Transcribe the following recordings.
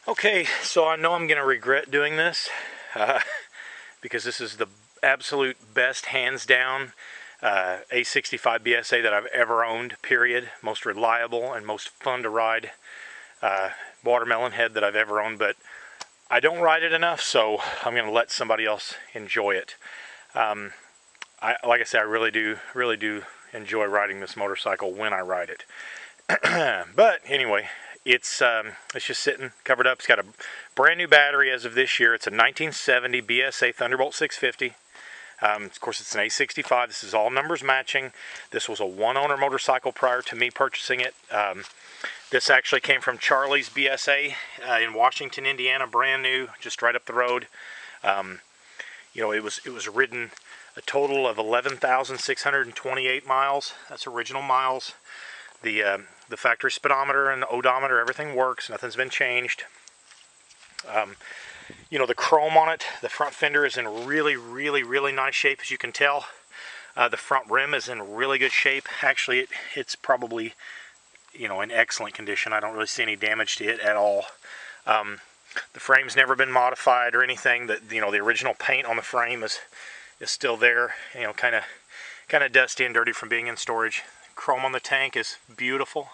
Okay, so I know I'm going to regret doing this because this is the absolute best, hands down, A65 BSA that I've ever owned, period. Most reliable and most fun to ride watermelon head that I've ever owned, but I don't ride it enough, so I'm going to let somebody else enjoy it. Like I said, I really do enjoy riding this motorcycle when I ride it. But anyway, it's just sitting covered up. It's got a brand new battery as of this year. It's a 1970 BSA Thunderbolt 650. Of course, it's an A65. This is all numbers matching. This was a one-owner motorcycle prior to me purchasing it. This actually came from Charlie's BSA in Washington, Indiana, brand new, just right up the road. You know, it was ridden a total of 11,628 miles. That's original miles. The factory speedometer and the odometer, everything works. Nothing's been changed. You know, the chrome on it, the front fender is in really nice shape, as you can tell. The front rim is in really good shape. Actually, it's probably, you know, in excellent condition. I don't really see any damage to it at all. The frame's never been modified or anything. You know, the original paint on the frame is still there. You know, kind of dusty and dirty from being in storage. Chrome on the tank is beautiful.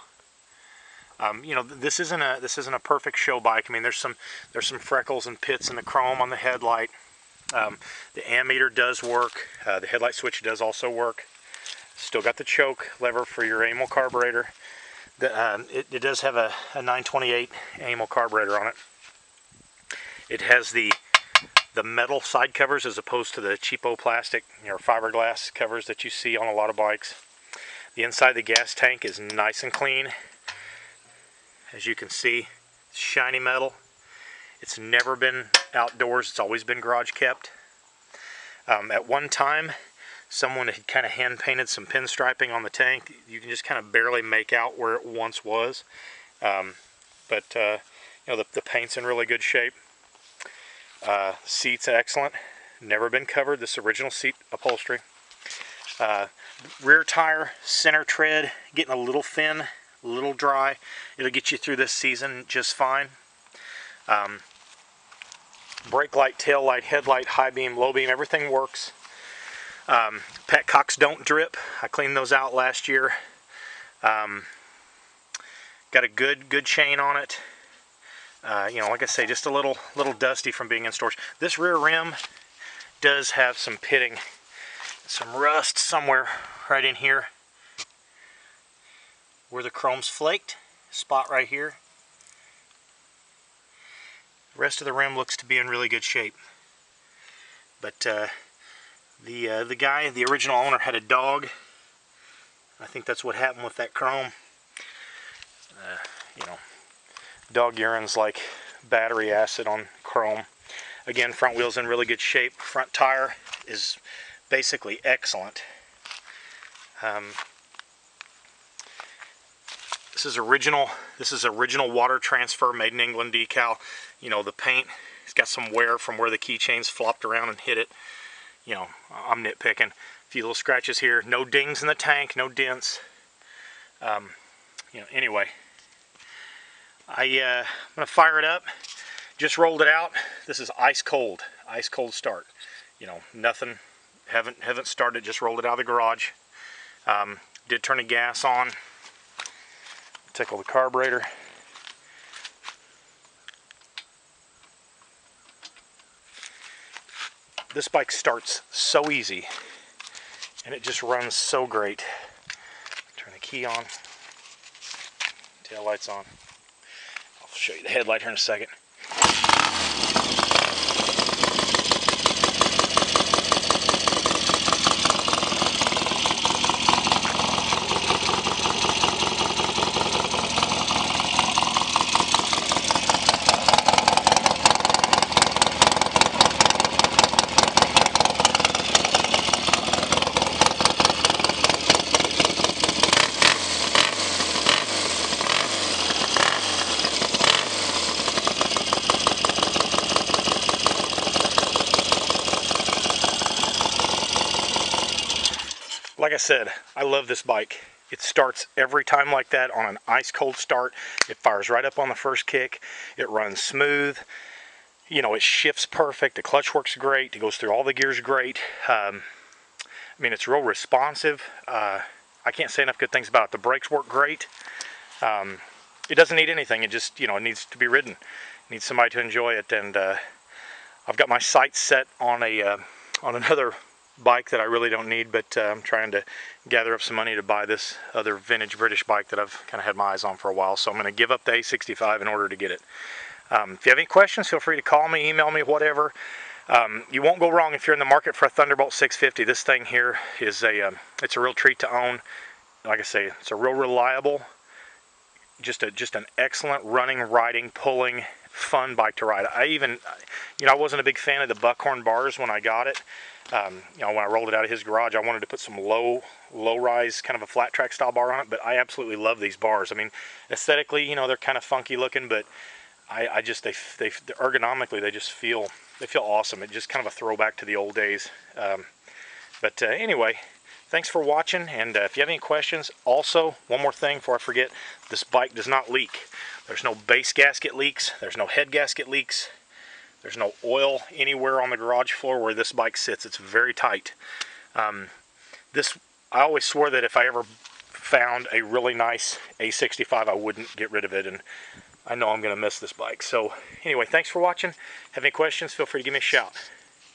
You know, this isn't a perfect show bike. I mean, there's some freckles and pits in the chrome on the headlight. The ammeter does work. The headlight switch does also work. Still got the choke lever for your amyl carburetor. It does have a 928 amyl carburetor on it. It has the metal side covers as opposed to the cheapo plastic or fiberglass covers that you see on a lot of bikes. The inside of the gas tank is nice and clean. As you can see, it's shiny metal. It's never been outdoors. It's always been garage kept. At one time, someone had kind of hand painted some pinstriping on the tank. You can just kind of barely make out where it once was. But you know, the paint's in really good shape. Seat's excellent. Never been covered. This original seat upholstery. Rear tire, center tread, getting a little thin, a little dry. It'll get you through this season just fine. Brake light, tail light, headlight, high beam, low beam, everything works. Petcocks don't drip. I cleaned those out last year. Got a good chain on it. You know, like I say, just a little dusty from being in storage. This rear rim does have some pitting, some rust somewhere right in here where the chrome's flaked. Spot right here. The rest of the rim looks to be in really good shape. But the guy, the original owner, had a dog. I think that's what happened with that chrome. You know, dog urine's like battery acid on chrome. Again, front wheel's in really good shape. Front tire is basically excellent. This is original water transfer, made in England decal. You know, the paint, it's got some wear from where the keychains flopped around and hit it. You know, I'm nitpicking. A few little scratches here. No dings in the tank, no dents. You know, anyway, I'm gonna fire it up. Just rolled it out. This is ice cold start. You know, nothing. Haven't started. Just rolled it out of the garage. Did turn the gas on. Tickle the carburetor. This bike starts so easy, and it just runs so great. Turn the key on. Tail lights on. I'll show you the headlight here in a second. Like I said, I love this bike. It starts every time like that on an ice cold start. It fires right up on the first kick. It runs smooth. You know, it shifts perfect. The clutch works great. It goes through all the gears great. I mean, it's real responsive. I can't say enough good things about it. The brakes work great. It doesn't need anything. It just, you know, it needs to be ridden. It needs somebody to enjoy it. And I've got my sights set on on another bike that I really don't need, but I'm trying to gather up some money to buy this other vintage British bike that I've kind of had my eyes on for a while. So I'm going to give up the A65 in order to get it. If you have any questions, feel free to call me, email me, whatever. You won't go wrong if you're in the market for a Thunderbolt 650. This thing here is it's a real treat to own. Like I say, it's a real reliable, just an excellent running, riding, pulling, fun bike to ride. You know, I wasn't a big fan of the buckhorn bars when I got it. You know, when I rolled it out of his garage, I wanted to put some low rise, kind of a flat track style bar on it, but I absolutely love these bars. I mean, aesthetically, you know, they're kind of funky looking, but I just, they ergonomically, they feel awesome. It's just kind of a throwback to the old days. But anyway, thanks for watching, and if you have any questions, also, one more thing before I forget, this bike does not leak. There's no base gasket leaks, there's no head gasket leaks, there's no oil anywhere on the garage floor where this bike sits. It's very tight. I always swore that if I ever found a really nice A65, I wouldn't get rid of it, and I know I'm going to miss this bike. So anyway, thanks for watching. Have any questions, feel free to give me a shout.